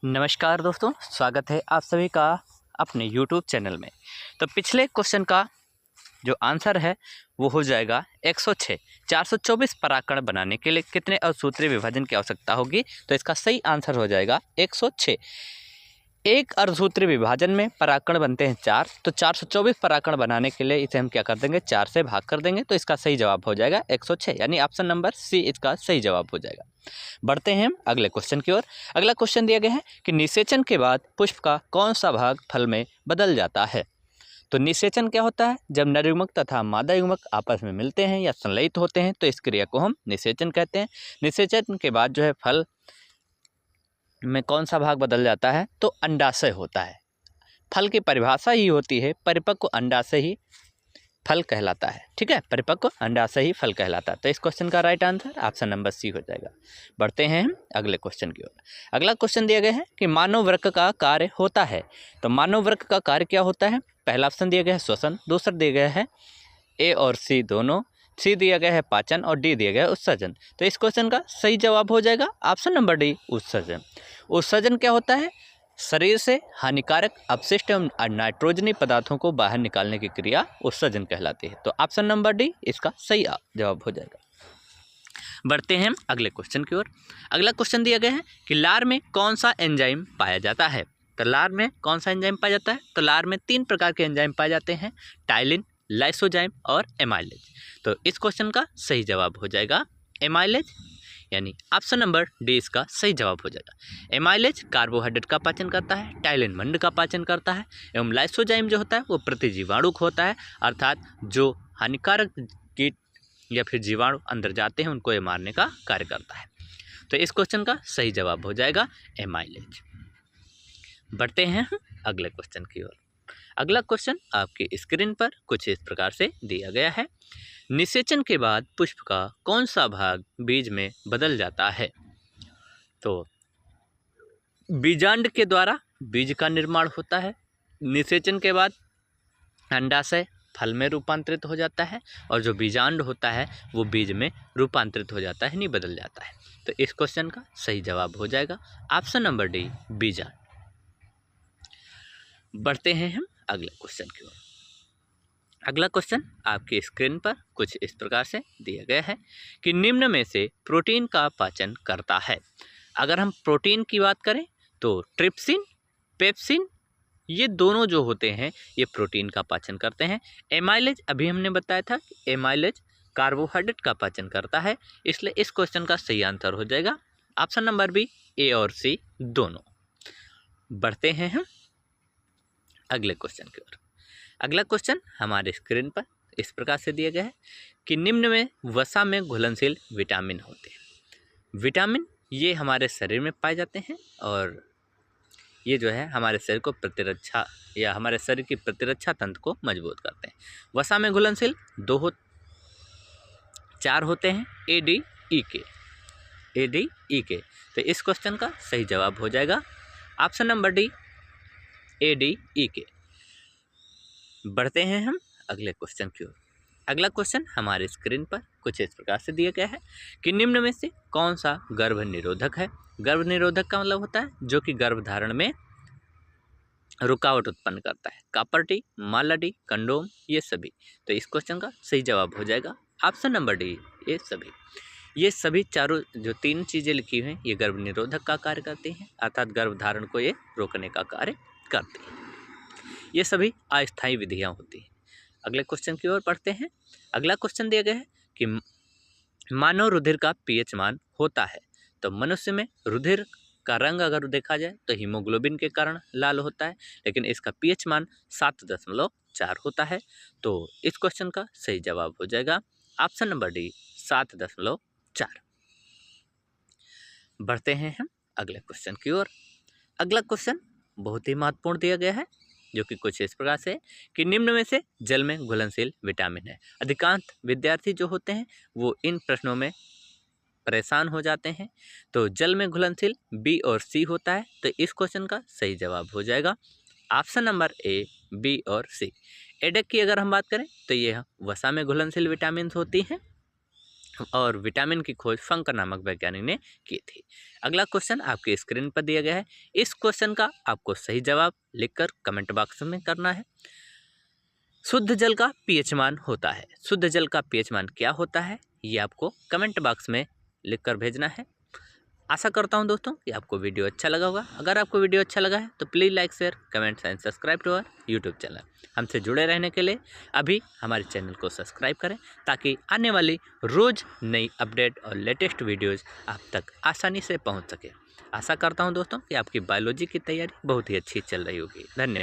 नमस्कार दोस्तों, स्वागत है आप सभी का अपने YouTube चैनल में। तो पिछले क्वेश्चन का जो आंसर है वो हो जाएगा 106। 424 पराकण बनाने के लिए कितने असूत्रीय विभाजन की आवश्यकता होगी? तो इसका सही आंसर हो जाएगा 106। एक अर्धसूत्रीय विभाजन में पराकण बनते हैं 4, तो 424 पराकण बनाने के लिए इसे हम क्या कर देंगे, 4 से भाग कर देंगे, तो इसका सही जवाब हो जाएगा 106, यानी ऑप्शन नंबर सी इसका सही जवाब हो जाएगा। बढ़ते हैं हम अगले क्वेश्चन की ओर। अगला क्वेश्चन दिया गया है कि निषेचन के बाद पुष्प का कौन सा भाग फल में बदल जाता है? तो निषेचन क्या होता है? जब नर युग्मक तथा मादा युग्मक आपस में मिलते हैं या संलयित होते हैं तो इस क्रिया को हम निषेचन कहते हैं। निषेचन के बाद जो है फल में कौन सा भाग बदल जाता है? तो अंडाशय होता है। फल की परिभाषा ही होती है परिपक्व अंडाशय ही फल कहलाता है। ठीक है, परिपक्व अंडाशय ही फल कहलाता है। तो इस क्वेश्चन का right answer option number C हो जाएगा। बढ़ते हैं हम अगले क्वेश्चन की ओर। अगला क्वेश्चन दिया गया है कि मानव वृक्क का कार्य होता है। तो मानव वृक्क का कार्य क्या होता है? पहला ऑप्शन दिया गया है श्वसन, दूसरा दिया गया है ए और सी दोनों, सी दिया गया है पाचन और डी दिया गया है उत्सर्जन। तो इस क्वेश्चन का सही जवाब हो जाएगा ऑप्शन नंबर डी, उत्सर्जन। उत्सर्जन क्या होता है? शरीर से हानिकारक अपशिष्ट एवं नाइट्रोजनी पदार्थों को बाहर निकालने की क्रिया उत्सर्जन कहलाती है। तो ऑप्शन नंबर डी इसका सही जवाब हो जाएगा। बढ़ते हैं हम अगले क्वेश्चन की ओर। अगला क्वेश्चन दिया गया है कि लार में कौन सा एंजाइम पाया जाता है? तो लार में कौन सा एंजाइम पाया जाता है? तो लार में 3 प्रकार के एंजाइम पाए जाते हैं, टाइलिन, लाइसोजाइम और एमाइलेज। तो इस क्वेश्चन का सही जवाब हो जाएगा एमाइलेज, यानी ऑप्शन नंबर डी इसका सही जवाब हो जाएगा। एमाइलेज कार्बोहाइड्रेट का पाचन करता है, टाइलिन मंड का पाचन करता है एवं लाइसोजाइम जो होता है वो प्रतिजीवाणुक होता है, अर्थात जो हानिकारक कीट या फिर जीवाणु अंदर जाते हैं उनको ये मारने का कार्य करता है। तो इस क्वेश्चन का सही जवाब हो जाएगा एमाइलेज। बढ़ते हैं अगले क्वेश्चन की ओर। अगला क्वेश्चन आपकी स्क्रीन पर कुछ इस प्रकार से दिया गया है। निषेचन के बाद पुष्प का कौन सा भाग बीज में बदल जाता है? तो बीजांड के द्वारा बीज का निर्माण होता है। निषेचन के बाद अंडाशय फल में रूपांतरित हो जाता है और जो बीजांड होता है वो बीज में रूपांतरित हो जाता है, नहीं बदल जाता है। तो इस क्वेश्चन का सही जवाब हो जाएगा ऑप्शन नंबर डी, बीजांड। बढ़ते हैं हम अगले क्वेश्चन की ओर। अगला क्वेश्चन आपकी स्क्रीन पर कुछ इस प्रकार से दिया गया है कि निम्न में से प्रोटीन का पाचन करता है। अगर हम प्रोटीन की बात करें तो ट्रिप्सिन, पेप्सिन, ये दोनों जो होते हैं ये प्रोटीन का पाचन करते हैं। एमाइलेज अभी हमने बताया था कि एमाइलेज कार्बोहाइड्रेट का पाचन करता है, इसलिए इस क्वेश्चन का सही आंसर हो जाएगा ऑप्शन नंबर बी, ए और सी दोनों। बढ़ते हैं हम अगले क्वेश्चन की ओर। अगला क्वेश्चन हमारे स्क्रीन पर इस प्रकार से दिया गया है कि निम्न में वसा में घुलनशील विटामिन होते हैं। विटामिन ये हमारे शरीर में पाए जाते हैं और ये जो है हमारे शरीर को प्रतिरक्षा या हमारे शरीर की प्रतिरक्षा तंत्र को मजबूत करते हैं। वसा में घुलनशील 4 होते हैं, ए डी ई के। तो इस क्वेश्चन का सही जवाब हो जाएगा option number D, A D E के। बढ़ते हैं हम अगले क्वेश्चन की ओर। अगला क्वेश्चन हमारे स्क्रीन पर कुछ इस प्रकार से दिया गया है कि निम्न में से कौन सा गर्भ निरोधक है? गर्भ निरोधक का मतलब होता है जो कि गर्भधारण में रुकावट उत्पन्न करता है। कॉपर टी, माला टी, कंडोम, ये सभी। तो इस क्वेश्चन का सही जवाब हो जाएगा ऑप्शन नंबर डी, ये सभी। ये सभी चारों जो 3 चीज़ें लिखी हुई हैं ये गर्भ निरोधक का कार्य करती हैं, अर्थात गर्भधारण को ये रोकने का कार्य करती हैं। ये सभी अस्थायी विधियाँ होती हैं। अगले क्वेश्चन की ओर बढ़ते हैं। अगला क्वेश्चन दिया गया है कि मानव रुधिर का पीएच मान होता है। तो मनुष्य में रुधिर का रंग अगर देखा जाए तो हीमोग्लोबिन के कारण लाल होता है, लेकिन इसका पीएच मान 7.4 होता है। तो इस क्वेश्चन का सही जवाब हो जाएगा ऑप्शन नंबर डी, 7.4। बढ़ते हैं हम अगले क्वेश्चन की ओर। अगला क्वेश्चन बहुत ही महत्वपूर्ण दिया गया है जो कि कुछ इस प्रकार से कि निम्न में से जल में घुलनशील विटामिन है। अधिकांश विद्यार्थी जो होते हैं वो इन प्रश्नों में परेशान हो जाते हैं। तो जल में घुलनशील बी और सी होता है। तो इस क्वेश्चन का सही जवाब हो जाएगा ऑप्शन नंबर ए, बी और सी। एडक की अगर हम बात करें तो ये वसा में घुलनशील विटामिन होती हैं और विटामिन की खोज फंक नामक वैज्ञानिक ने की थी। अगला क्वेश्चन आपकी स्क्रीन पर दिया गया है। इस क्वेश्चन का आपको सही जवाब लिखकर कमेंट बॉक्स में करना है। शुद्ध जल का पीएच मान होता है। शुद्ध जल का पीएच मान क्या होता है, ये आपको कमेंट बॉक्स में लिखकर भेजना है। आशा करता हूं दोस्तों कि आपको वीडियो अच्छा लगा होगा। अगर आपको वीडियो अच्छा लगा है तो please like, share, comments and subscribe to our YouTube channel. हमसे जुड़े रहने के लिए अभी हमारे चैनल को सब्सक्राइब करें, ताकि आने वाली रोज़ नई अपडेट और लेटेस्ट वीडियोज़ आप तक आसानी से पहुँच सके। आशा करता हूँ दोस्तों कि आपकी बायोलॉजी की तैयारी बहुत ही अच्छी चल रही होगी। धन्यवाद।